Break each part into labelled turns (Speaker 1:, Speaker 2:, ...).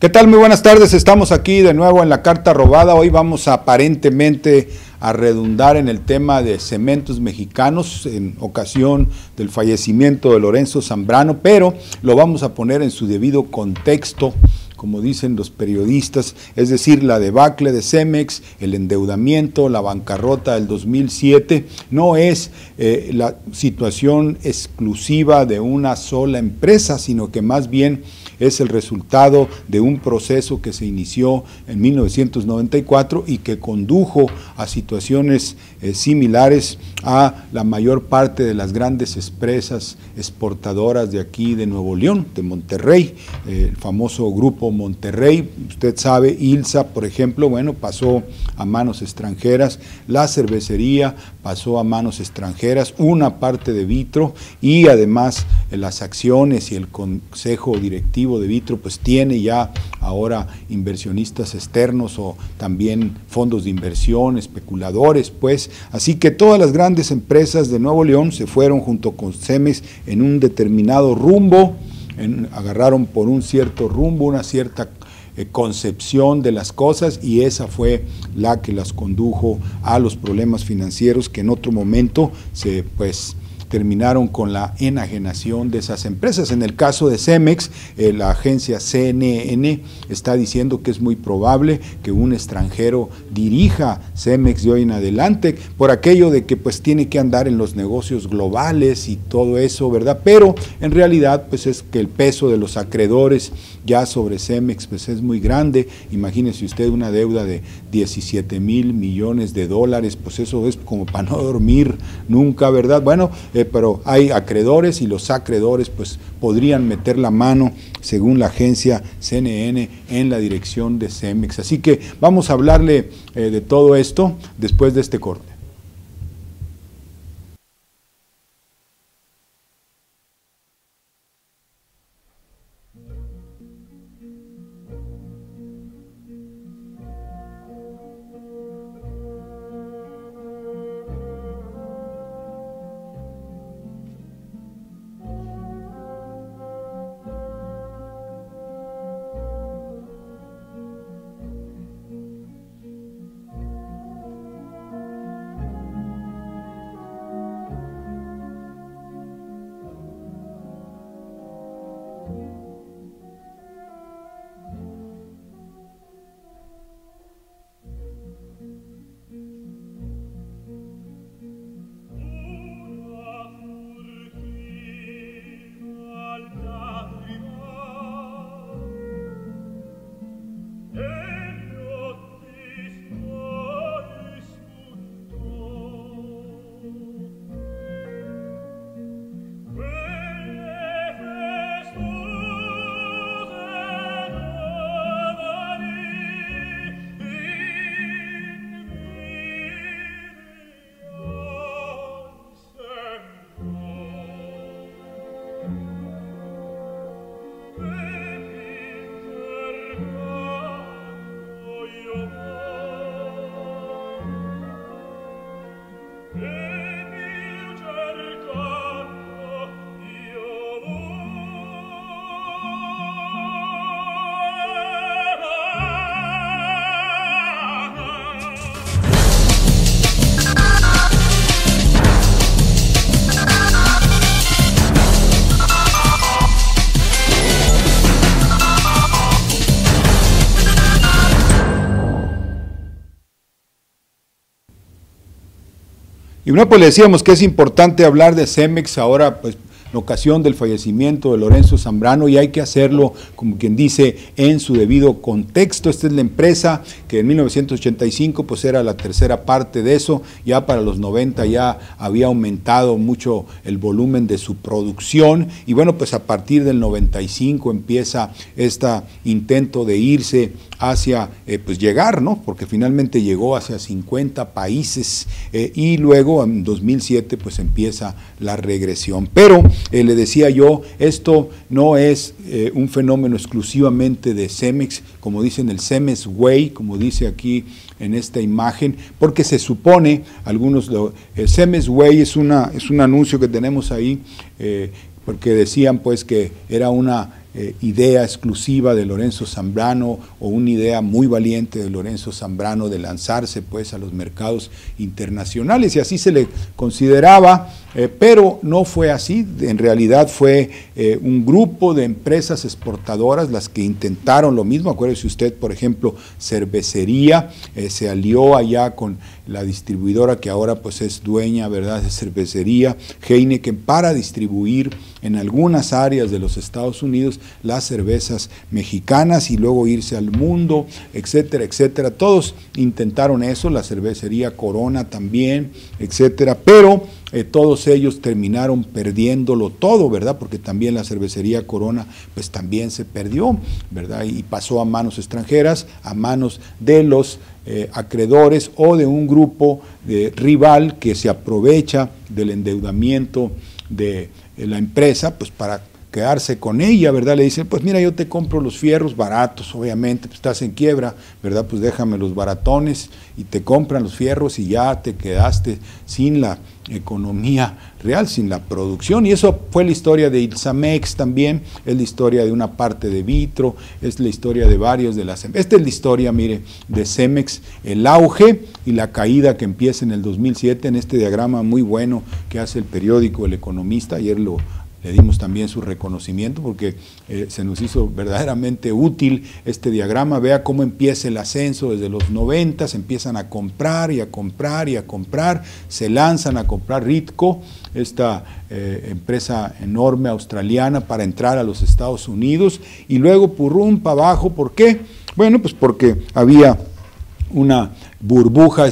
Speaker 1: ¿Qué tal? Muy buenas tardes, estamos aquí de nuevo en La Carta Robada. Hoy vamos aparentemente a redundar en el tema de Cementos Mexicanos en ocasión del fallecimiento de Lorenzo Zambrano, pero lo vamos a poner en su debido contexto, como dicen los periodistas, es decir, la debacle de Cemex, el endeudamiento, la bancarrota del 2007, no es la situación exclusiva de una sola empresa, sino que más bien es el resultado de un proceso que se inició en 1994 y que condujo a situaciones similares a la mayor parte de las grandes empresas exportadoras de aquí de Nuevo León, de Monterrey, el famoso grupo Monterrey. Usted sabe, ILSA, por ejemplo, bueno, pasó a manos extranjeras, la cervecería pasó a manos extranjeras, una parte de Vitro, y además las acciones y el consejo directivo de Vitro pues tiene ya ahora inversionistas externos o también fondos de inversión, especuladores, pues, así que todas las grandes empresas de Nuevo León se fueron junto con Cemex en un determinado rumbo, agarraron por un cierto rumbo, una cierta concepción de las cosas, y esa fue la que las condujo a los problemas financieros que en otro momento se terminaron con la enajenación de esas empresas. En el caso de Cemex, la agencia CNN está diciendo que es muy probable que un extranjero dirija Cemex de hoy en adelante, por aquello de que pues tiene que andar en los negocios globales y todo eso, ¿verdad? Pero en realidad pues es que el peso de los acreedores ya sobre Cemex pues es muy grande. Imagínese usted una deuda de 17,000 millones de dólares, pues eso es como para no dormir nunca, ¿verdad? Bueno, pero hay acreedores y los acreedores pues podrían meter la mano, según la agencia CNN, en la dirección de Cemex. Así que vamos a hablarle de todo esto después de este corte. Y bueno, pues le decíamos que es importante hablar de Cemex ahora, pues en ocasión del fallecimiento de Lorenzo Zambrano, y hay que hacerlo, como quien dice, en su debido contexto. Esta es la empresa que en 1985 pues era la tercera parte de eso, ya para los 90 ya había aumentado mucho el volumen de su producción, y bueno, pues a partir del 95 empieza este intento de irse hacia pues llegar, ¿no? Porque finalmente llegó hacia 50 países y luego en 2007 pues empieza la regresión. Pero le decía yo, esto no es un fenómeno exclusivamente de Cemex, como dicen el Cemex Way, como dice aquí en esta imagen, porque se supone, algunos, el Cemex Way es un anuncio que tenemos ahí, porque decían pues que era una idea exclusiva de Lorenzo Zambrano o una idea muy valiente de Lorenzo Zambrano de lanzarse pues a los mercados internacionales, y así se le consideraba, pero no fue así. En realidad fue un grupo de empresas exportadoras las que intentaron lo mismo. Acuérdese usted, por ejemplo, Cervecería se alió allá con la distribuidora que ahora pues es dueña, ¿verdad?, de Cervecería, Heineken, para distribuir en algunas áreas de los Estados Unidos las cervezas mexicanas y luego irse al mundo, etcétera, etcétera. Todos intentaron eso, la Cervecería Corona también, etcétera, pero todos ellos terminaron perdiéndolo todo, ¿verdad? Porque también la Cervecería Corona pues también se perdió, ¿verdad? Y pasó a manos extranjeras, a manos de los acreedores o de un grupo rival que se aprovecha del endeudamiento de la empresa pues para quedarse con ella, ¿verdad? Le dicen, pues mira, yo te compro los fierros baratos, obviamente, pues estás en quiebra, ¿verdad? Pues déjame los baratones, y te compran los fierros y ya te quedaste sin la economía real, sin la producción. Y eso fue la historia de Ilzamex también, es la historia de una parte de Vitro, es la historia de varios de las... Esta es la historia, mire, de Cemex, el auge y la caída que empieza en el 2007, en este diagrama muy bueno que hace el periódico El Economista. Ayer le dimos también su reconocimiento porque se nos hizo verdaderamente útil este diagrama. Vea cómo empieza el ascenso desde los 90, se empiezan a comprar y a comprar y a comprar, se lanzan a comprar Ritco, esta empresa enorme australiana, para entrar a los Estados Unidos, y luego purrum para abajo. ¿Por qué? Bueno, pues porque había una burbuja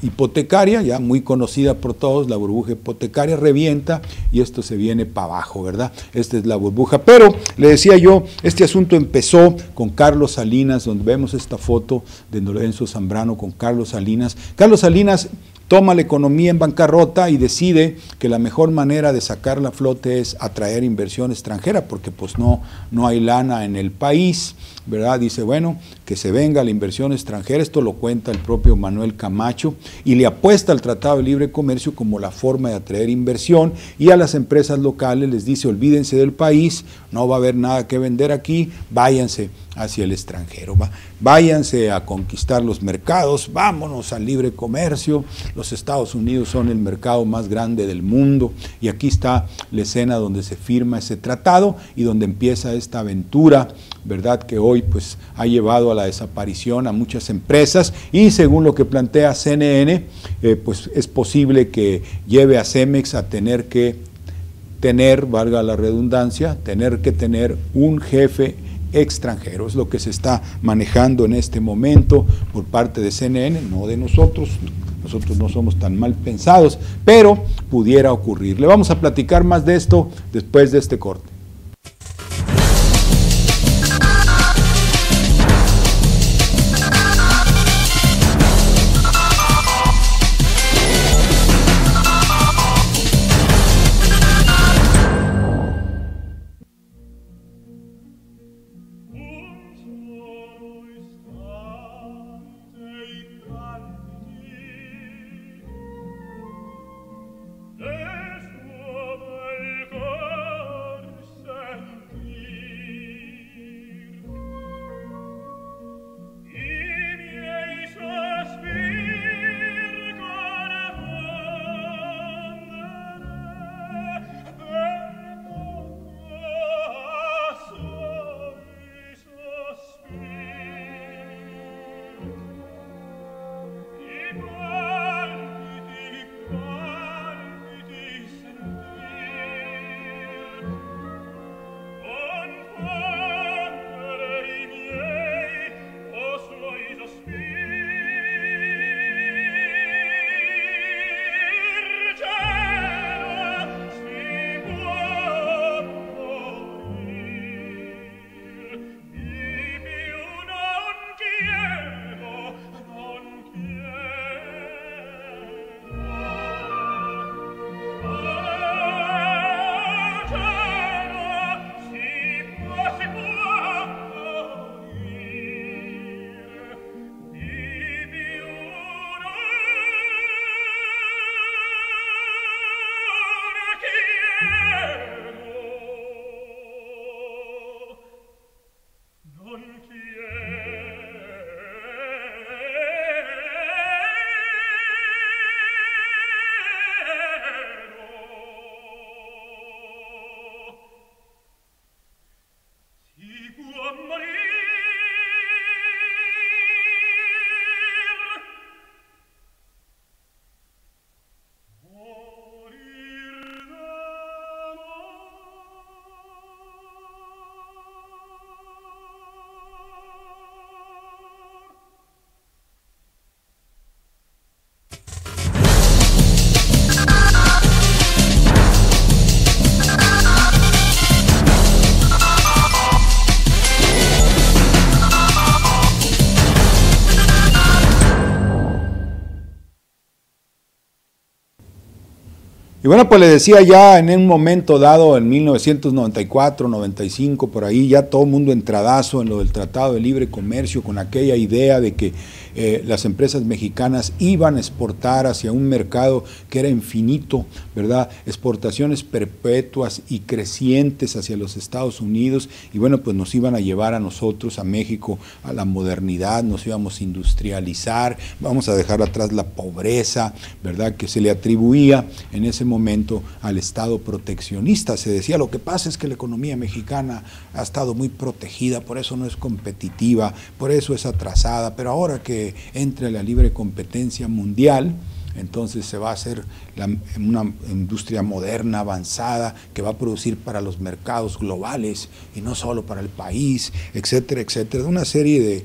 Speaker 1: hipotecaria, ya muy conocida por todos, la burbuja hipotecaria revienta y esto se viene para abajo, ¿verdad? Esta es la burbuja. Pero, le decía yo, este asunto empezó con Carlos Salinas, donde vemos esta foto de Lorenzo Zambrano con Carlos Salinas. Carlos Salinas toma la economía en bancarrota y decide que la mejor manera de sacarla a flote es atraer inversión extranjera, porque pues no hay lana en el país, ¿verdad? Dice, bueno, que se venga la inversión extranjera. Esto lo cuenta el propio Manuel Camacho, y le apuesta al Tratado de Libre Comercio como la forma de atraer inversión, y a las empresas locales les dice, olvídense del país, no va a haber nada que vender aquí, váyanse hacia el extranjero, váyanse a conquistar los mercados, vámonos al libre comercio. Los Estados Unidos son el mercado más grande del mundo, y aquí está la escena donde se firma ese tratado y donde empieza esta aventura, ¿verdad?, que hoy pues ha llevado a la desaparición a muchas empresas, y según lo que plantea CNN, pues es posible que lleve a Cemex a tener que tener, valga la redundancia, tener que tener un jefe extranjero. Es lo que se está manejando en este momento por parte de CNN, no de nosotros. Nosotros no somos tan mal pensados, pero pudiera ocurrir. Le vamos a platicar más de esto después de este corte. Y bueno, pues le decía ya en un momento dado, en 1994, 95, por ahí, ya todo el mundo entradazo en lo del Tratado de Libre Comercio, con aquella idea de que las empresas mexicanas iban a exportar hacia un mercado que era infinito, ¿verdad? Exportaciones perpetuas y crecientes hacia los Estados Unidos, y bueno, pues nos iban a llevar a nosotros, a México, a la modernidad, nos íbamos a industrializar, vamos a dejar atrás la pobreza, ¿verdad?, que se le atribuía en ese momento al Estado proteccionista. Se decía, lo que pasa es que la economía mexicana ha estado muy protegida, por eso no es competitiva, por eso es atrasada, pero ahora que entre la libre competencia mundial, entonces se va a hacer una industria moderna, avanzada, que va a producir para los mercados globales y no solo para el país, etcétera, etcétera. Una serie de,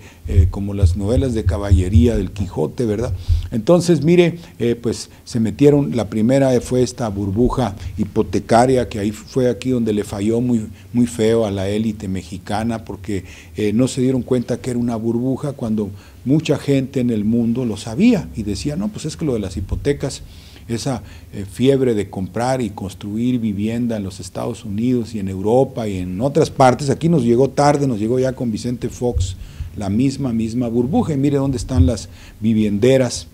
Speaker 1: como las novelas de caballería del Quijote, ¿verdad? Entonces, mire, pues se metieron, la primera fue esta burbuja hipotecaria, que ahí fue aquí donde le falló muy feo a la élite mexicana, porque no se dieron cuenta que era una burbuja cuando mucha gente en el mundo lo sabía y decía, no, pues es que lo de las hipotecas, esa fiebre de comprar y construir vivienda en los Estados Unidos y en Europa y en otras partes, aquí nos llegó tarde, nos llegó ya con Vicente Fox la misma burbuja, y mire dónde están las vivienderas,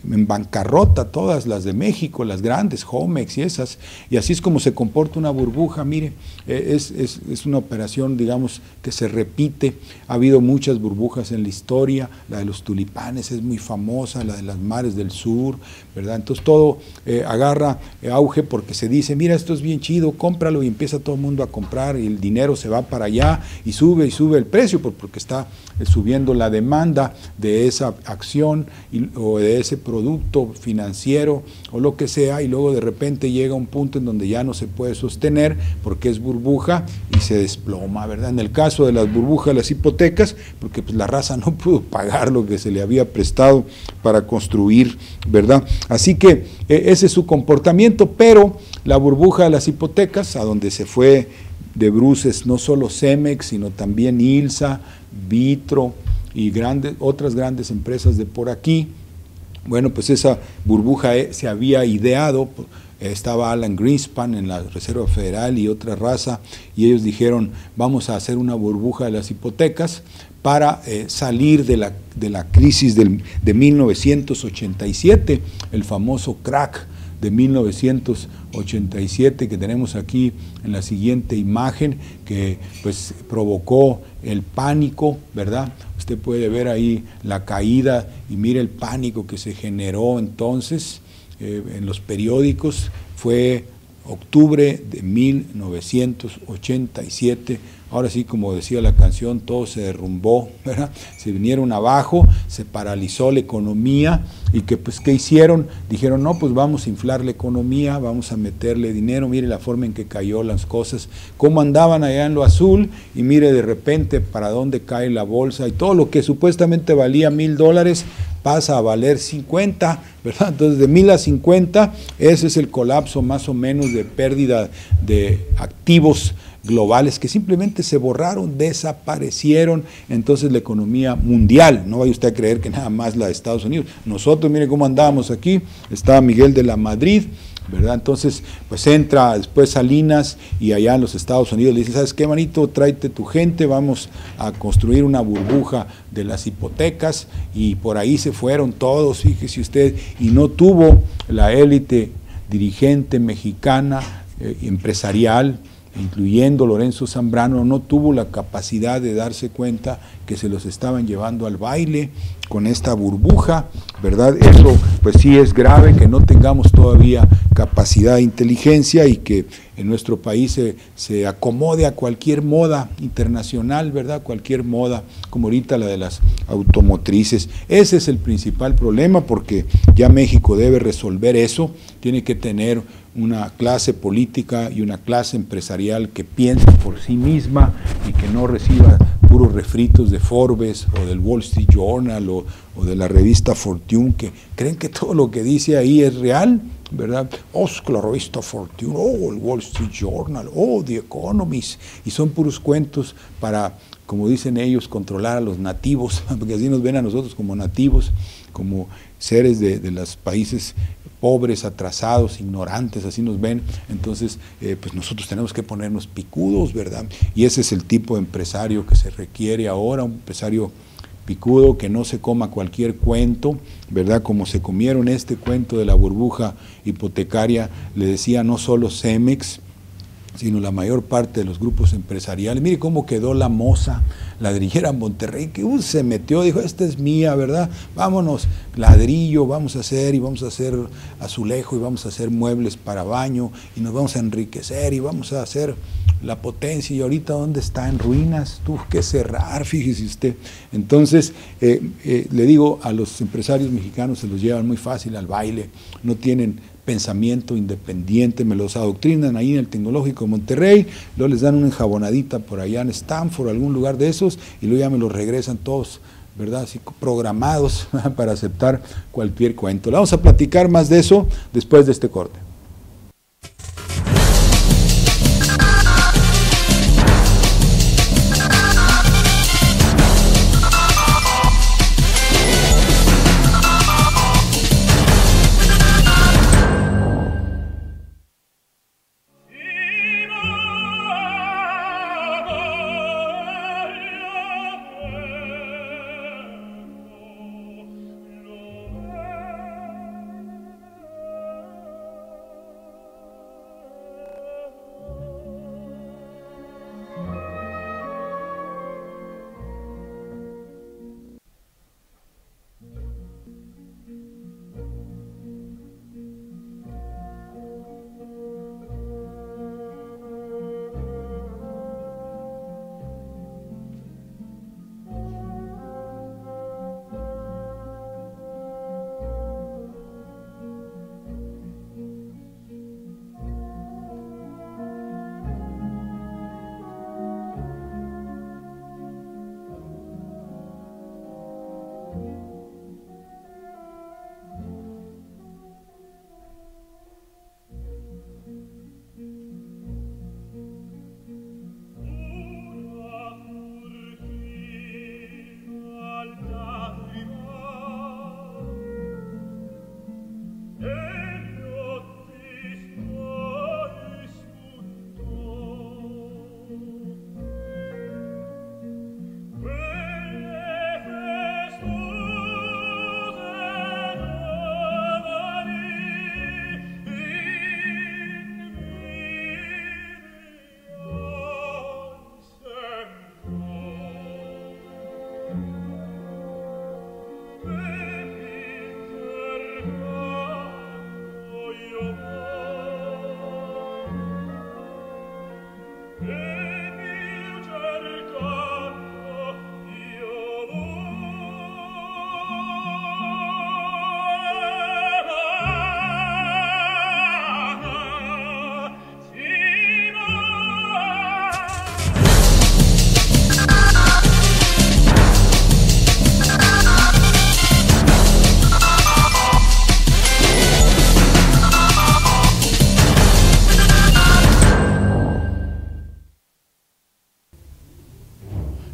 Speaker 1: en bancarrota, todas las de México, las grandes, Homex y esas, y así es como se comporta una burbuja. Mire, es una operación, digamos, que se repite. Ha habido muchas burbujas en la historia, la de los tulipanes es muy famosa, la de las mares del sur, ¿verdad? Entonces todo agarra auge porque se dice, mira, esto es bien chido, cómpralo, y empieza todo el mundo a comprar, y el dinero se va para allá, y sube el precio, porque está subiendo la demanda de esa acción o de ese producto financiero o lo que sea, y luego de repente llega un punto en donde ya no se puede sostener porque es burbuja y se desploma, ¿verdad? En el caso de las burbujas, las hipotecas, porque pues la raza no pudo pagar lo que se le había prestado para construir, ¿verdad? Así que ese es su comportamiento, pero la burbuja de las hipotecas, a donde se fue de bruces no solo Cemex, sino también ILSA, Vitro y otras grandes empresas de por aquí. Bueno, pues esa burbuja se había ideado, estaba Alan Greenspan en la Reserva Federal y otra raza, y ellos dijeron, vamos a hacer una burbuja de las hipotecas para salir de la crisis de 1987, el famoso crack de 1987 que tenemos aquí en la siguiente imagen, que pues provocó el pánico, ¿verdad? Usted puede ver ahí la caída y mire el pánico que se generó entonces en los periódicos. Fue octubre de 1987, ahora sí, como decía la canción, todo se derrumbó, ¿verdad? Se vinieron abajo, se paralizó la economía, y que pues ¿qué hicieron? Dijeron, no, pues vamos a inflar la economía, vamos a meterle dinero, mire la forma en que cayó las cosas, cómo andaban allá en lo azul, y mire de repente para dónde cae la bolsa, y todo lo que supuestamente valía $1,000 pasa a valer 50, ¿verdad? Entonces de 1,000 a 50, ese es el colapso más o menos de pérdida de activos globales que simplemente se borraron, desaparecieron. Entonces la economía mundial, no vaya usted a creer que nada más la de Estados Unidos, nosotros mire cómo andábamos aquí, estaba Miguel de la Madrid, ¿verdad? Entonces pues entra después Salinas, y allá en los Estados Unidos le dice, ¿sabes qué, manito? Tráete tu gente, vamos a construir una burbuja de las hipotecas, y por ahí se fueron todos, fíjese usted, y no tuvo la élite dirigente mexicana, empresarial, incluyendo Lorenzo Zambrano, no tuvo la capacidad de darse cuenta que se los estaban llevando al baile con esta burbuja, ¿verdad? Eso pues sí es grave, que no tengamos todavía capacidad de inteligencia y que en nuestro país se acomode a cualquier moda internacional, ¿verdad? Cualquier moda, como ahorita la de las automotrices. Ese es el principal problema, porque ya México debe resolver eso, tiene que tener una clase política y una clase empresarial que piense por sí misma y que no reciba puros refritos de Forbes o del Wall Street Journal o de la revista Fortune, que creen que todo lo que dice ahí es real, ¿verdad? Oh, la revista Fortune, oh, el Wall Street Journal, oh, The Economist, y son puros cuentos para como dicen ellos, controlar a los nativos, porque así nos ven a nosotros como nativos, como seres de los países pobres, atrasados, ignorantes, así nos ven. Entonces, pues nosotros tenemos que ponernos picudos, ¿verdad? Y ese es el tipo de empresario que se requiere ahora, un empresario picudo, que no se coma cualquier cuento, ¿verdad? Como se comieron este cuento de la burbuja hipotecaria, le decía no solo Cemex, sino la mayor parte de los grupos empresariales. Mire cómo quedó la moza ladrillera en Monterrey, que se metió, dijo, esta es mía, ¿verdad? Vámonos, ladrillo, vamos a hacer azulejo, y vamos a hacer muebles para baño, y nos vamos a enriquecer, y vamos a hacer la potencia, y ahorita ¿dónde está? En ruinas, tuvo que cerrar, fíjese usted. Entonces, le digo, a los empresarios mexicanos se los llevan muy fácil al baile, no tienen pensamiento independiente, me los adoctrinan ahí en el Tecnológico de Monterrey, luego les dan una enjabonadita por allá en Stanford, algún lugar de esos, y luego ya me los regresan todos, ¿verdad? Así programados para aceptar cualquier cuento. Le vamos a platicar más de eso después de este corte.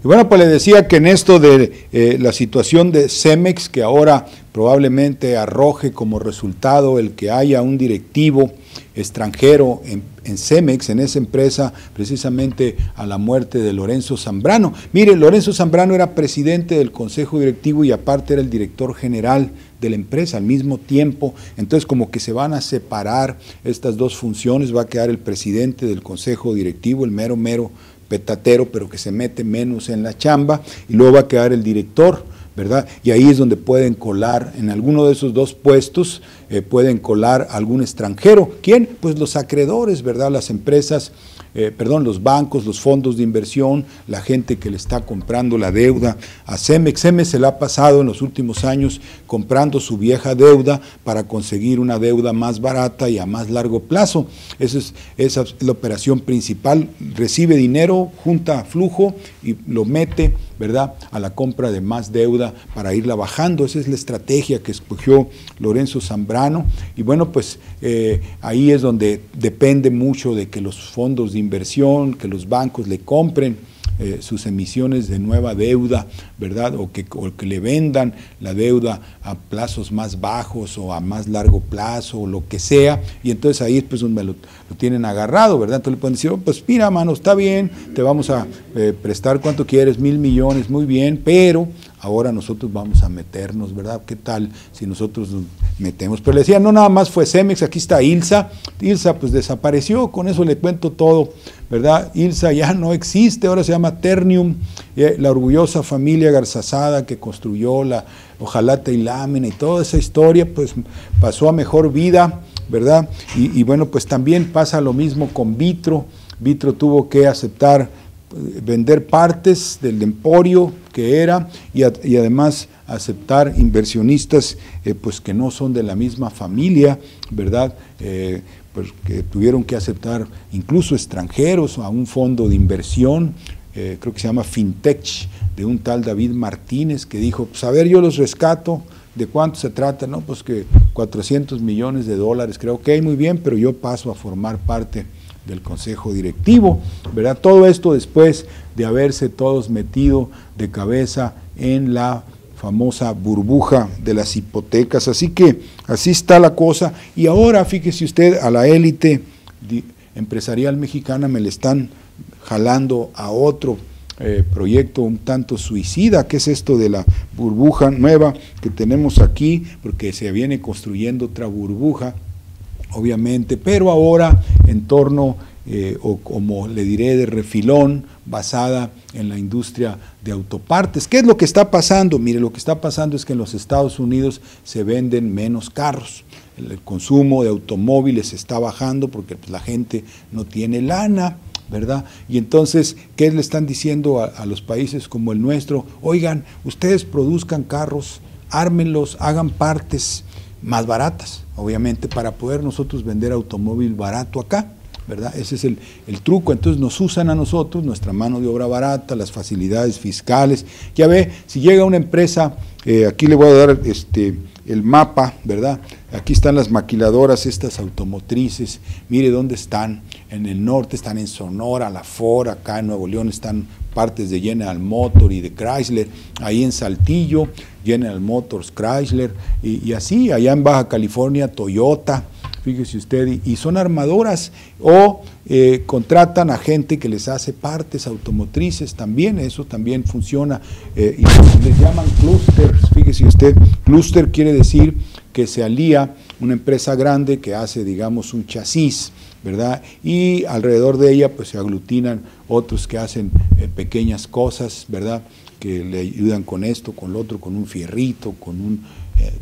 Speaker 1: Y bueno, pues le decía que en esto de la situación de Cemex, que ahora probablemente arroje como resultado el que haya un directivo extranjero en Cemex, en esa empresa, precisamente a la muerte de Lorenzo Zambrano. Mire, Lorenzo Zambrano era presidente del Consejo Directivo y aparte era el director general de la empresa al mismo tiempo, entonces como que se van a separar estas dos funciones, va a quedar el presidente del Consejo Directivo, el mero petatero, pero que se mete menos en la chamba, y luego va a quedar el director, ¿verdad? Y ahí es donde pueden colar, en alguno de esos dos puestos, pueden colar algún extranjero. ¿Quién? Pues los acreedores, ¿verdad? Las empresas, los bancos, los fondos de inversión, la gente que le está comprando la deuda a Cemex. Cemex se la ha pasado en los últimos años comprando su vieja deuda para conseguir una deuda más barata y a más largo plazo. Esa es la operación principal. Recibe dinero, junta flujo y lo mete, ¿verdad?, a la compra de más deuda para irla bajando. Esa es la estrategia que escogió Lorenzo Zambrano. Y bueno, pues ahí es donde depende mucho de que los fondos de inversión, que los bancos le compren sus emisiones de nueva deuda, ¿verdad? O que le vendan la deuda a plazos más bajos o a más largo plazo o lo que sea, y entonces ahí pues donde lo tienen agarrado, ¿verdad? Entonces le pueden decir, oh, pues mira, mano, está bien, te vamos a prestar cuánto quieres, 1,000 millones, muy bien, pero ahora nosotros vamos a meternos, ¿verdad? ¿Qué tal si nosotros nos metemos? Pero le decían, no nada más fue Cemex, aquí está ILSA pues desapareció, con eso le cuento todo, ¿verdad? ILSA ya no existe, ahora se llama Ternium, la orgullosa familia Garzazada que construyó la hojalata y lámina y toda esa historia, pues pasó a mejor vida, ¿verdad? Y bueno, pues también pasa lo mismo con Vitro. Vitro tuvo que aceptar vender partes del emporio que era y además aceptar inversionistas pues que no son de la misma familia, ¿verdad? Pues que tuvieron que aceptar incluso extranjeros a un fondo de inversión, creo que se llama Fintech, de un tal David Martínez, que dijo, pues a ver, yo los rescato. ¿De cuánto se trata? No, pues que 400 millones de dólares, creo que muy bien, pero yo paso a formar parte del consejo directivo, ¿verdad? Todo esto después de haberse todos metido de cabeza en la famosa burbuja de las hipotecas. Así que así está la cosa. Y ahora, fíjese usted, a la élite empresarial mexicana me le están jalando a otro proyecto un tanto suicida, que es esto de la burbuja nueva que tenemos aquí, porque se viene construyendo otra burbuja, obviamente, pero ahora en torno, o como le diré, de refilón, basada en la industria de autopartes. ¿Qué es lo que está pasando? Mire, lo que está pasando es que en los Estados Unidos se venden menos carros. El consumo de automóviles está bajando porque pues, la gente no tiene lana, ¿verdad? Y entonces, ¿qué le están diciendo a los países como el nuestro? Oigan, ustedes produzcan carros, ármenlos, hagan partes más baratas, obviamente, para poder nosotros vender automóvil barato acá, ¿verdad? Ese es el truco. Entonces nos usan a nosotros, nuestra mano de obra barata, las facilidades fiscales. Ya ve, si llega una empresa, aquí le voy a dar el mapa, ¿verdad? Aquí están las maquiladoras, estas automotrices, mire dónde están. En el norte están en Sonora, la Ford, acá en Nuevo León están partes de General Motors y de Chrysler, ahí en Saltillo, General Motors, Chrysler, y así, allá en Baja California, Toyota, fíjese usted, y son armadoras, o contratan a gente que les hace partes automotrices también, eso también funciona, y les llaman clusters, fíjese usted, cluster quiere decir que se alía una empresa grande que hace, digamos, un chasis, ¿verdad? Y alrededor de ella pues se aglutinan otros que hacen pequeñas cosas, ¿verdad? Que le ayudan con esto, con lo otro, con un fierrito, con un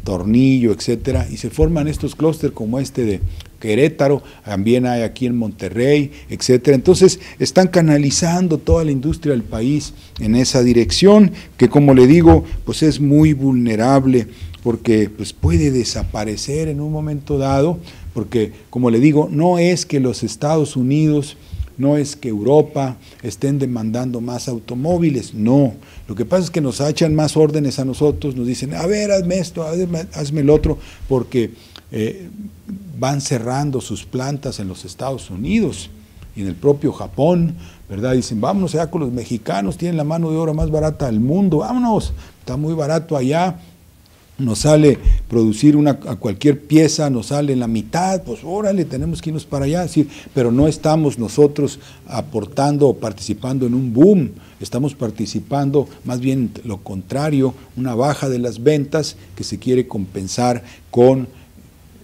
Speaker 1: tornillo, etcétera, y se forman estos clústeres como este de Querétaro, también hay aquí en Monterrey, etcétera. Entonces están canalizando toda la industria del país en esa dirección, que como le digo, pues es muy vulnerable, porque pues puede desaparecer en un momento dado, porque como le digo, no es que los Estados Unidos, no es que Europa estén demandando más automóviles, no. Lo que pasa es que nos echan más órdenes a nosotros, nos dicen, a ver, hazme esto, hazme el otro, porque van cerrando sus plantas en los Estados Unidos y en el propio Japón, ¿verdad? Dicen, vámonos allá con los mexicanos, tienen la mano de obra más barata del mundo, vámonos, está muy barato allá. Nos sale producir a cualquier pieza, nos sale la mitad, pues órale, tenemos que irnos para allá, sí, pero no estamos nosotros aportando o participando en un boom, estamos participando más bien lo contrario, una baja de las ventas que se quiere compensar con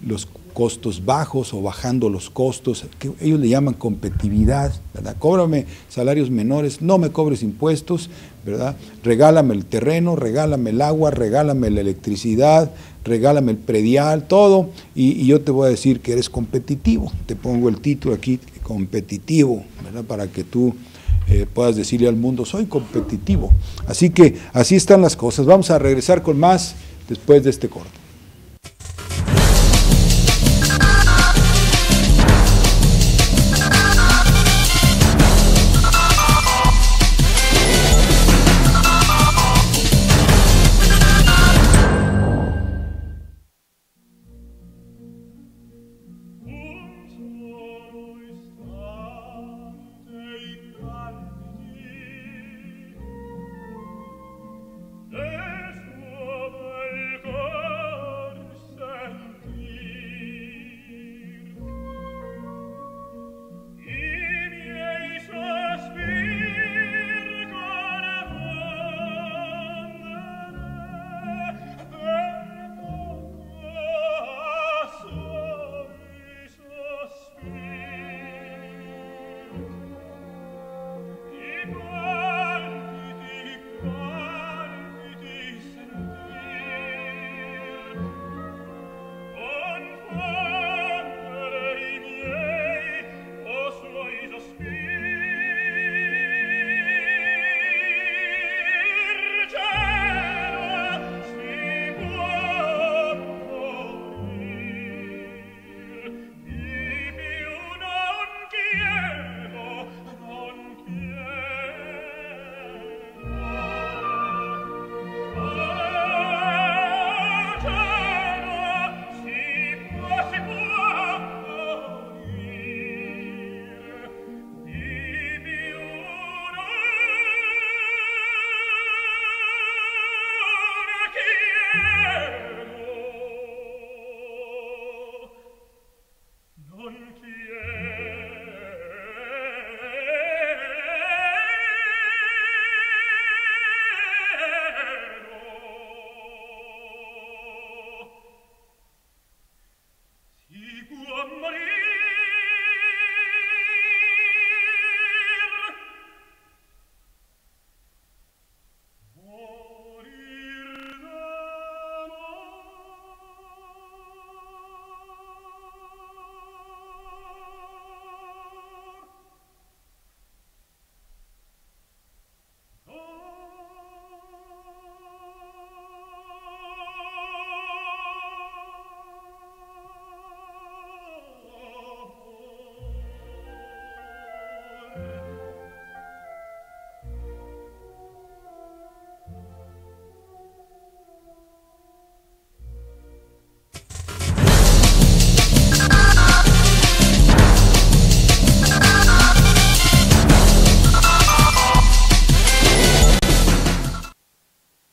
Speaker 1: los costos bajos o bajando los costos, que ellos le llaman competitividad, ¿verdad? Cóbrame salarios menores, no me cobres impuestos, ¿verdad? Regálame el terreno, regálame el agua, regálame la electricidad, regálame el predial, todo, y yo te voy a decir que eres competitivo. Te pongo el título aquí, competitivo, ¿verdad? Para que tú puedas decirle al mundo, soy competitivo. Así que así están las cosas. Vamos a regresar con más después de este corte.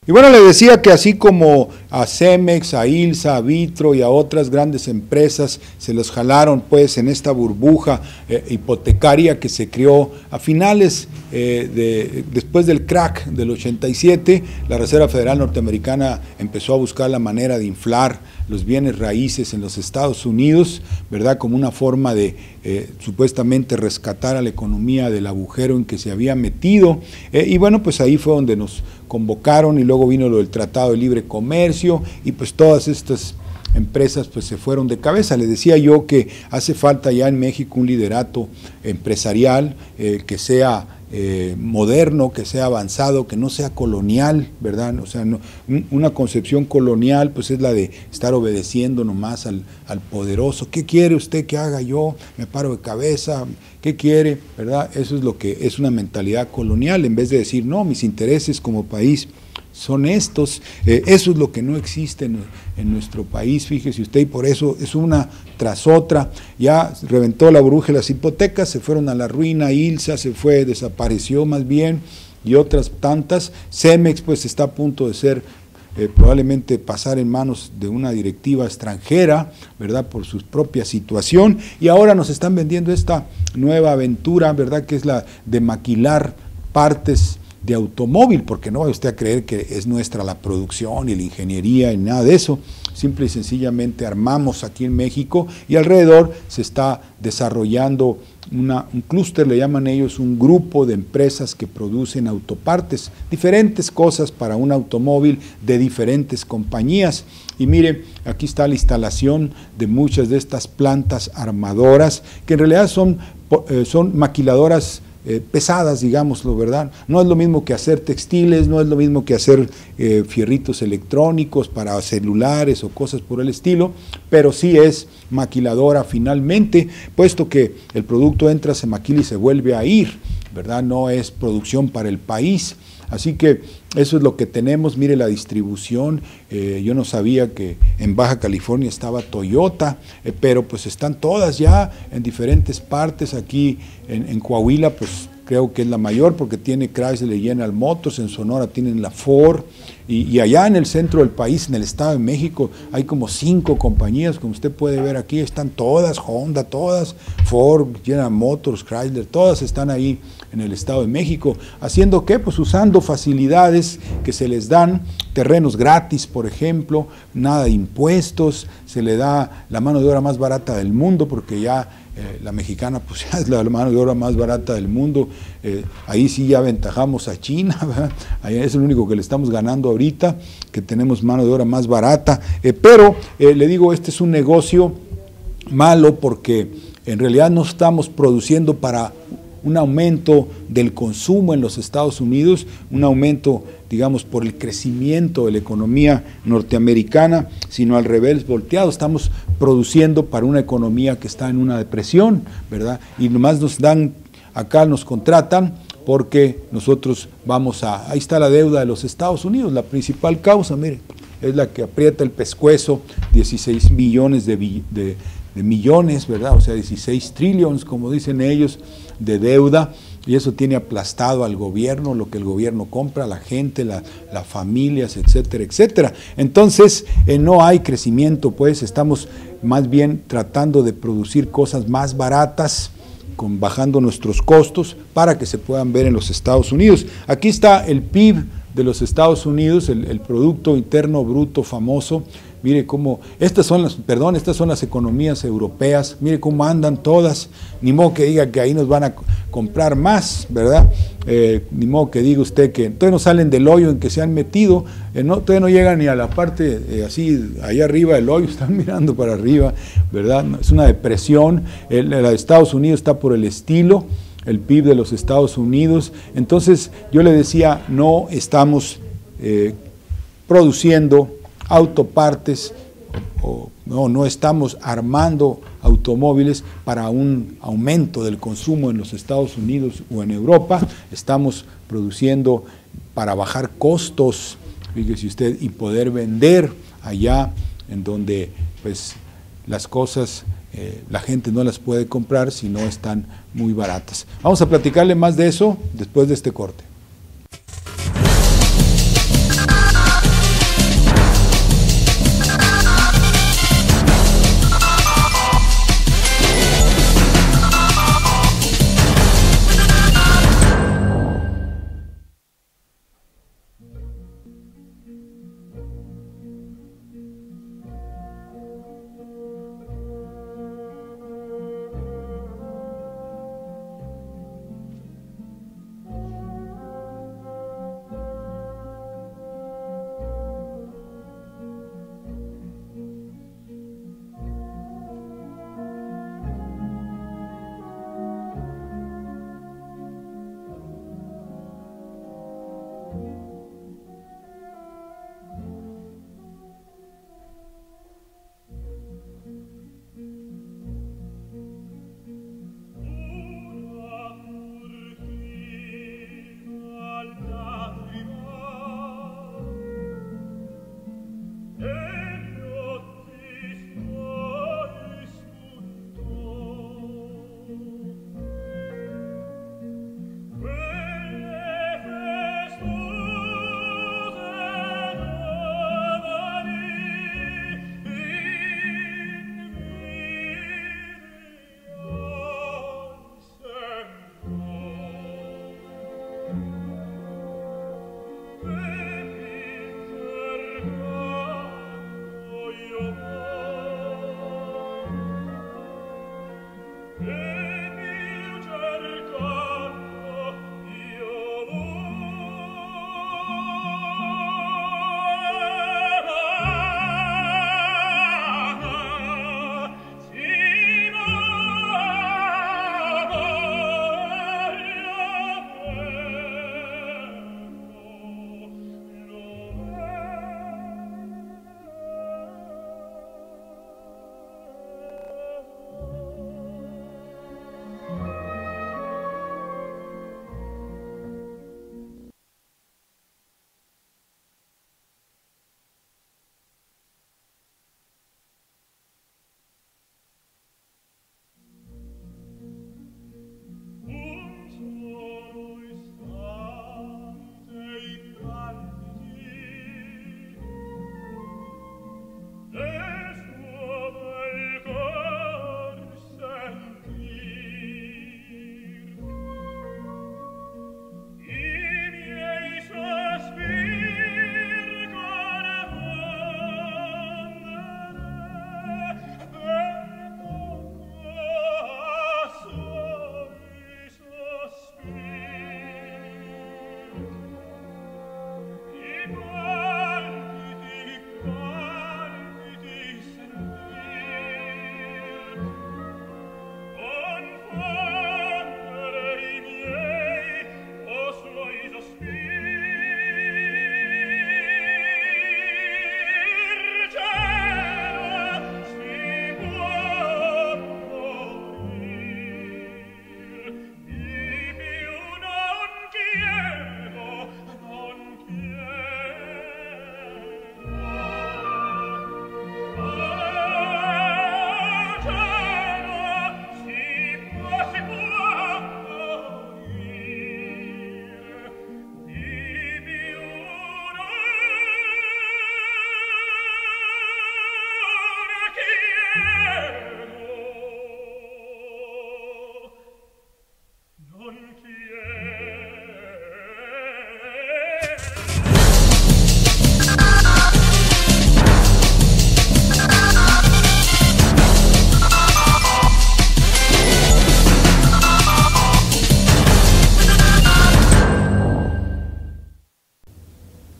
Speaker 1: Y bueno, le decía que así como a Cemex, a ILSA, a Vitro y a otras grandes empresas se los jalaron pues en esta burbuja hipotecaria que se creó a finales después del crack del 87, la Reserva Federal Norteamericana empezó a buscar la manera de inflar los bienes raíces en los Estados Unidos, ¿verdad? Como una forma de supuestamente rescatar a la economía del agujero en que se había metido. Y bueno, pues ahí fue donde nos convocaron y luego vino lo del Tratado de Libre Comercio y pues todas estas empresas pues se fueron de cabeza. Les decía yo que hace falta ya en México un liderato empresarial que sea moderno, que sea avanzado, que no sea colonial, ¿verdad? O sea, no, una concepción colonial pues es la de estar obedeciendo nomás al poderoso. ¿Qué quiere usted que haga yo? Me paro de cabeza, ¿qué quiere? ¿Verdad? Eso es lo que es una mentalidad colonial, en vez de decir, no, mis intereses como país son estos. Eso es lo que no existe en nuestro país, fíjese usted, y por eso es una tras otra. Ya reventó la burbuja de las hipotecas, se fueron a la ruina, ILSA se fue, desapareció más bien, y otras tantas. Cemex pues está a punto de ser probablemente pasar en manos de una directiva extranjera, ¿verdad?, por su propia situación, y ahora nos están vendiendo esta nueva aventura, ¿verdad?, que es la de maquilar partes de automóvil, porque no va usted a creer que es nuestra la producción y la ingeniería y nada de eso. Simple y sencillamente armamos aquí en México y alrededor se está desarrollando un clúster, le llaman ellos, un grupo de empresas que producen autopartes, diferentes cosas para un automóvil de diferentes compañías. Y mire, aquí está la instalación de muchas de estas plantas armadoras, que en realidad son maquiladoras pesadas, digámoslo, ¿verdad? No es lo mismo que hacer textiles, no es lo mismo que hacer fierritos electrónicos para celulares o cosas por el estilo, pero sí es maquiladora finalmente, puesto que el producto entra, se maquila y se vuelve a ir, ¿verdad? No es producción para el país. Así que eso es lo que tenemos. Mire la distribución. Yo no sabía que en Baja California estaba Toyota, pero pues están todas ya en diferentes partes. Aquí en Coahuila pues creo que es la mayor porque tiene Chrysler y General Motors, en Sonora tienen la Ford, y allá en el centro del país, en el Estado de México, hay como 5 compañías, como usted puede ver aquí, están todas, Honda, todas, Ford, General Motors, Chrysler, todas están ahí en el Estado de México. ¿Haciendo qué? Pues usando facilidades que se les dan, terrenos gratis, por ejemplo, nada de impuestos, se le da la mano de obra más barata del mundo, porque ya la mexicana pues ya es la mano de obra más barata del mundo. Ahí sí ya aventajamos a China, ¿verdad? Ahí es el único que le estamos ganando ahorita, que tenemos mano de obra más barata, pero le digo, este es un negocio malo porque en realidad no estamos produciendo para un aumento del consumo en los Estados Unidos, un aumento, digamos, por el crecimiento de la economía norteamericana, sino al revés, volteado. Estamos produciendo para una economía que está en una depresión, ¿verdad? Y nomás nos dan, acá nos contratan porque nosotros vamos a, ahí está la deuda de los Estados Unidos, la principal causa, mire, es la que aprieta el pescuezo, 16 millones de millones, ¿verdad? O sea, 16 trillones, como dicen ellos, de deuda, y eso tiene aplastado al gobierno, lo que el gobierno compra, la gente, las familias, etcétera, etcétera. Entonces, no hay crecimiento, pues estamos más bien tratando de producir cosas más baratas, bajando nuestros costos para que se puedan ver en los Estados Unidos. Aquí está el PIB de los Estados Unidos, el Producto Interno Bruto famoso. Mire cómo, estas son las economías europeas, mire cómo andan todas, ni modo que diga que ahí nos van a comprar más, ¿verdad? Ni modo que diga usted que todavía no salen del hoyo en que se han metido, todavía no llegan ni a la parte así, allá arriba del hoyo, están mirando para arriba, ¿verdad? Es una depresión, la de Estados Unidos está por el estilo, el PIB de los Estados Unidos. Entonces yo le decía, no estamos produciendo autopartes, no estamos armando automóviles para un aumento del consumo en los Estados Unidos o en Europa, estamos produciendo para bajar costos, fíjese usted, y poder vender allá en donde pues las cosas la gente no las puede comprar si no están muy baratas. Vamos a platicarle más de eso después de este corte.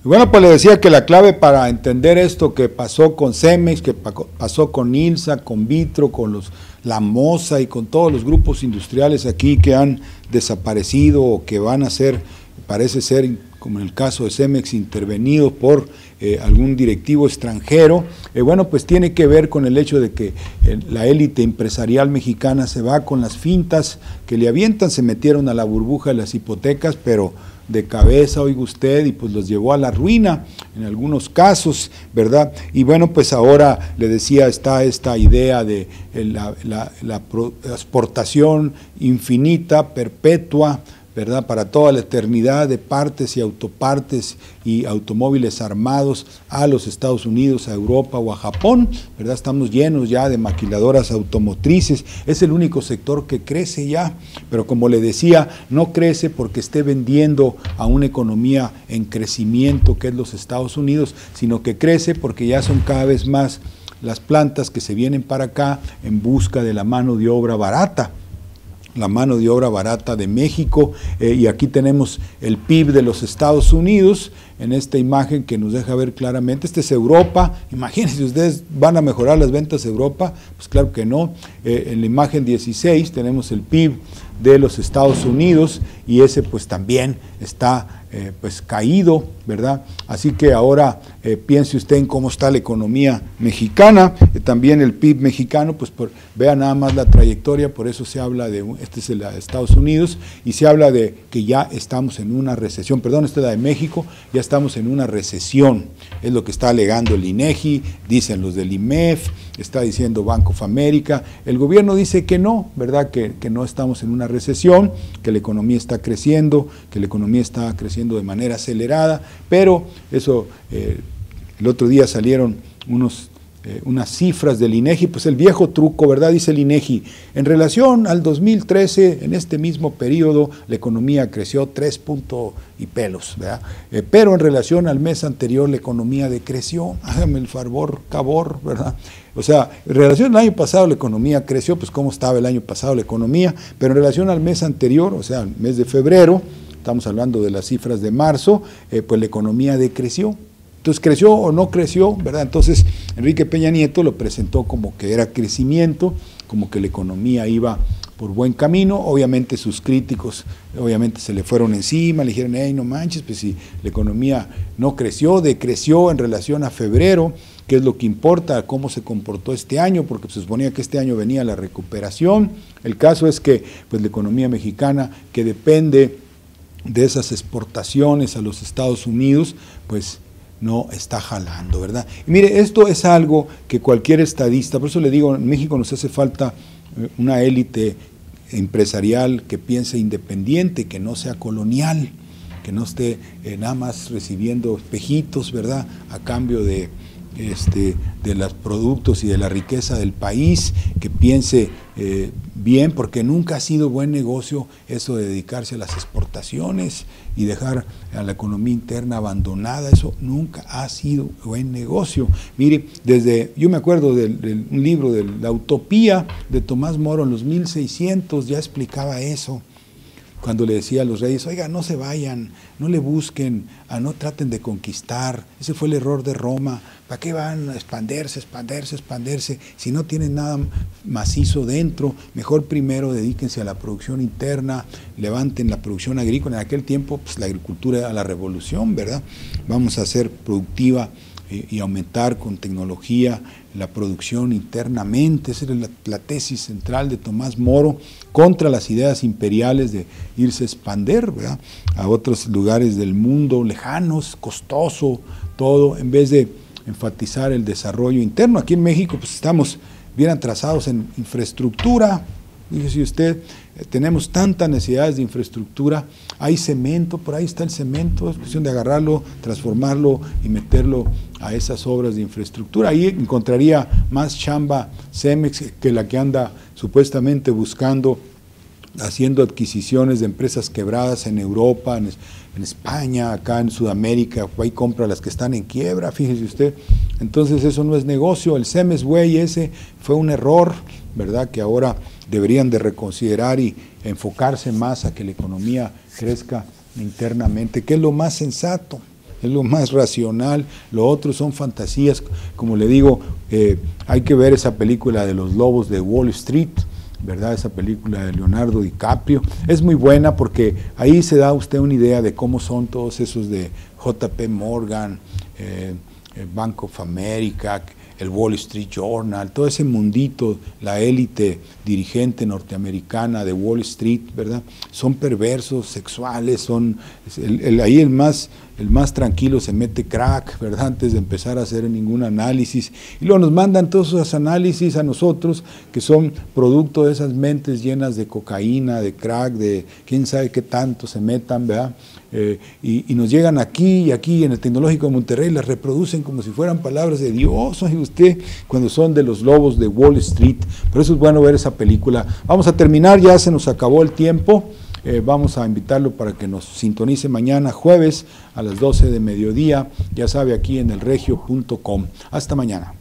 Speaker 1: Bueno, pues le decía que la clave para entender esto que pasó con Cemex, que pasó con ILSA, con Vitro, con la Moza y con todos los grupos industriales aquí que han desaparecido o que van a ser, parece ser, como en el caso de Cemex, intervenidos por algún directivo extranjero, bueno, pues tiene que ver con el hecho de que la élite empresarial mexicana se va con las fintas que le avientan, se metieron a la burbuja de las hipotecas, pero de cabeza, oiga usted, y pues los llevó a la ruina en algunos casos, ¿verdad? Y bueno, pues ahora le decía, está esta idea de la exportación infinita, perpetua, ¿verdad?, para toda la eternidad de partes y autopartes y automóviles armados a los Estados Unidos, a Europa o a Japón, ¿verdad? Estamos llenos ya de maquiladoras automotrices, es el único sector que crece ya, pero como le decía, no crece porque esté vendiendo a una economía en crecimiento que es los Estados Unidos, sino que crece porque ya son cada vez más las plantas que se vienen para acá en busca de la mano de obra barata. La mano de obra barata de México, y aquí tenemos el PIB de los Estados Unidos, en esta imagen que nos deja ver claramente, este es Europa, imagínense, ¿ustedes van a mejorar las ventas de Europa? Pues claro que no. En la imagen 16 tenemos el PIB de los Estados Unidos, y ese pues también está pues caído, ¿verdad? Así que ahora piense usted en cómo está la economía mexicana, también el PIB mexicano, pues vea nada más la trayectoria, por eso se habla de, este es el de Estados Unidos, y se habla de que ya estamos en una recesión, perdón, esta es la de México, ya estamos en una recesión, es lo que está alegando el INEGI, dicen los del IMEF, está diciendo Bank of America, el gobierno dice que no, ¿verdad? Que no estamos en una recesión, que la economía está creciendo, de manera acelerada, pero eso, el otro día salieron unas cifras del INEGI, pues el viejo truco, ¿verdad? Dice el INEGI, en relación al 2013, en este mismo periodo, la economía creció 3 puntos y pelos, ¿verdad? Pero en relación al mes anterior, la economía decreció, hágame el favor, ¿verdad? O sea, en relación al año pasado la economía creció, pues cómo estaba el año pasado la economía, pero en relación al mes anterior, o sea, el mes de febrero, estamos hablando de las cifras de marzo, pues la economía decreció. Entonces, ¿creció o no creció? ¿Verdad? Entonces, Enrique Peña Nieto lo presentó como que era crecimiento, como que la economía iba por buen camino. Obviamente sus críticos, obviamente se le fueron encima, le dijeron, hey, no manches, pues si la economía no creció, decreció en relación a febrero, ¿qué es lo que importa? ¿Cómo se comportó este año? Porque se suponía que este año venía la recuperación. El caso es que pues la economía mexicana, que depende de esas exportaciones a los Estados Unidos, pues no está jalando, ¿verdad? Y mire, esto es algo que cualquier estadista, por eso le digo, en México nos hace falta una élite empresarial que piense independiente, que no sea colonial, que no esté nada más recibiendo espejitos, ¿verdad?, a cambio de los productos y de la riqueza del país, que piense bien, porque nunca ha sido buen negocio eso de dedicarse a las exportaciones y dejar a la economía interna abandonada, eso nunca ha sido buen negocio. Mire, yo me acuerdo de un libro de La Utopía de Tomás Moro en los 1600, ya explicaba eso, cuando le decía a los reyes, oiga, no se vayan, no le busquen, no traten de conquistar, ese fue el error de Roma, ¿para qué van a expandirse, si no tienen nada macizo dentro? Mejor primero dedíquense a la producción interna, levanten la producción agrícola. En aquel tiempo, pues la agricultura era la revolución, ¿verdad? Vamos a hacer productiva y aumentar con tecnología la producción internamente. Esa era la tesis central de Tomás Moro contra las ideas imperiales de irse a expandir, ¿verdad?, a otros lugares del mundo lejanos, costoso, todo, en vez de enfatizar el desarrollo interno. Aquí en México pues estamos bien atrasados en infraestructura. Fíjese usted, tenemos tantas necesidades de infraestructura, hay cemento, por ahí está el cemento, es cuestión de agarrarlo, transformarlo y meterlo a esas obras de infraestructura. Ahí encontraría más chamba Cemex que la que anda supuestamente buscando, haciendo adquisiciones de empresas quebradas en Europa, en España, acá en Sudamérica, ahí compra las que están en quiebra, fíjese usted. Entonces eso no es negocio, el Cemex, güey, ese fue un error, ¿verdad?, que ahora deberían de reconsiderar y enfocarse más a que la economía crezca internamente, que es lo más sensato, es lo más racional, lo otro son fantasías, como le digo, hay que ver esa película de los lobos de Wall Street, ¿verdad? Esa película de Leonardo DiCaprio, es muy buena porque ahí se da usted una idea de cómo son todos esos de JP Morgan, el Bank of America, el Wall Street Journal, todo ese mundito, la élite dirigente norteamericana de Wall Street, ¿verdad? Son perversos, sexuales, son ahí el más tranquilo se mete crack, ¿verdad? Antes de empezar a hacer ningún análisis. Y luego nos mandan todos esos análisis a nosotros, que son producto de esas mentes llenas de cocaína, de crack, de quién sabe qué tanto se metan, ¿verdad? Y nos llegan aquí y aquí en el Tecnológico de Monterrey, las reproducen como si fueran palabras de Dios, oye usted, cuando son de los lobos de Wall Street. Por eso es bueno ver esa película. Vamos a terminar, ya se nos acabó el tiempo. Vamos a invitarlo para que nos sintonice mañana jueves a las 12 de mediodía, ya sabe, aquí en elregio.com. Hasta mañana.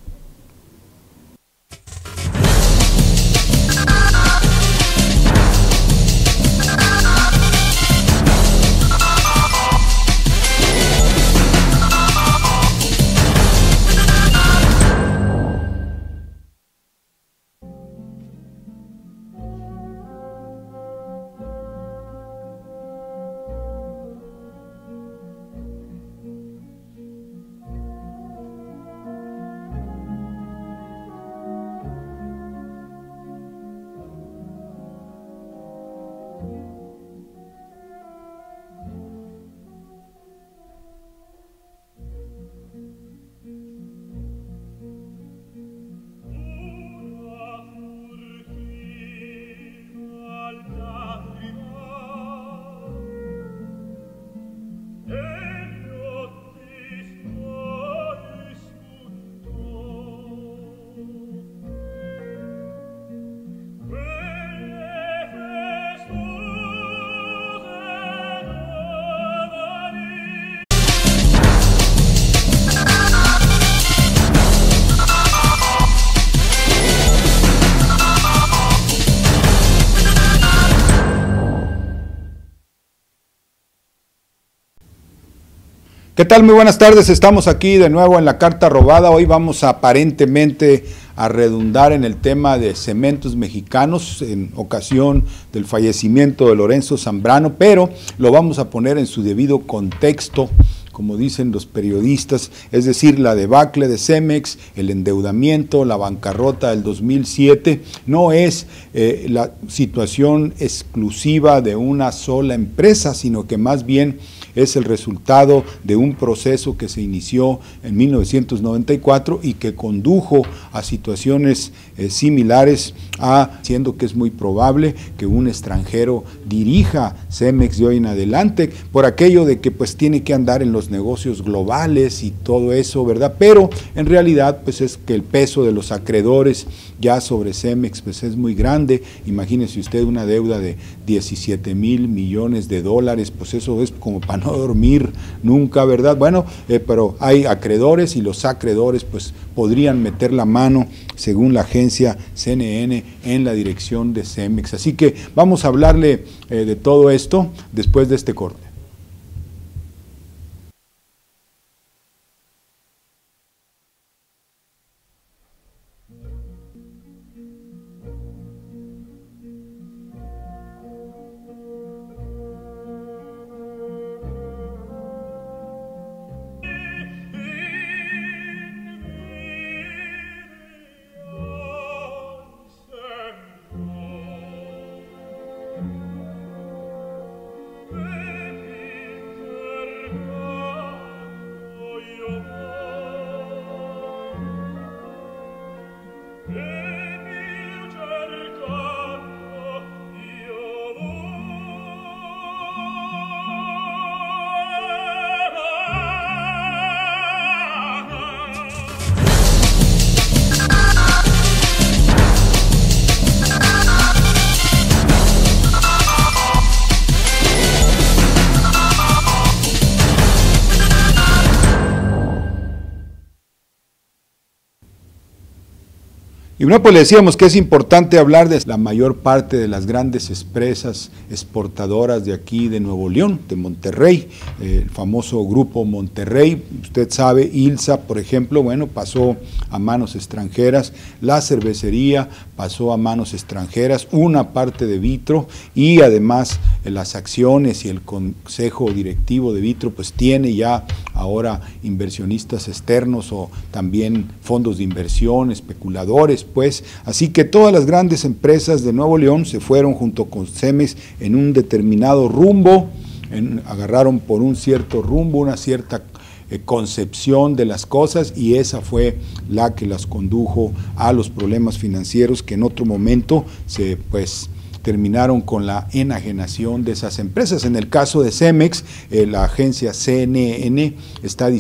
Speaker 1: ¿Qué tal? Muy buenas tardes, estamos aquí de nuevo en la Carta Robada. Hoy vamos aparentemente a redundar en el tema de Cementos Mexicanos en ocasión del fallecimiento de Lorenzo Zambrano, pero lo vamos a poner en su debido contexto, como dicen los periodistas, es decir, la debacle de Cemex, el endeudamiento, la bancarrota del 2007, no es la situación exclusiva de una sola empresa, sino que más bien es el resultado de un proceso que se inició en 1994 y que condujo a situaciones similares, siendo que es muy probable que un extranjero dirija Cemex de hoy en adelante, por aquello de que pues tiene que andar en los negocios globales y todo eso, ¿verdad? Pero en realidad pues es que el peso de los acreedores ya sobre Cemex pues es muy grande. Imagínese usted una deuda de 17,000 millones de dólares, pues eso es como para no dormir nunca, ¿verdad? Bueno, pero hay acreedores y los acreedores pues podrían meter la mano, según la agencia CNN, en la dirección de Cemex. Así que vamos a hablarle de todo esto después de este corte. Y bueno, pues le decíamos que es importante hablar de la mayor parte de las grandes empresas exportadoras de aquí, de Nuevo León, de Monterrey, el famoso Grupo Monterrey. Usted sabe, ILSA, por ejemplo, bueno, pasó a manos extranjeras, la cervecería pasó a manos extranjeras, una parte de Vitro, y además las acciones y el consejo directivo de Vitro pues tiene ya ahora inversionistas externos o también fondos de inversión, especuladores, pues, así que todas las grandes empresas de Nuevo León se fueron junto con Cemex en un determinado rumbo, agarraron por un cierto rumbo, una cierta concepción de las cosas, y esa fue la que las condujo a los problemas financieros que en otro momento se terminaron con la enajenación de esas empresas. En el caso de Cemex, la agencia CNN está diciendo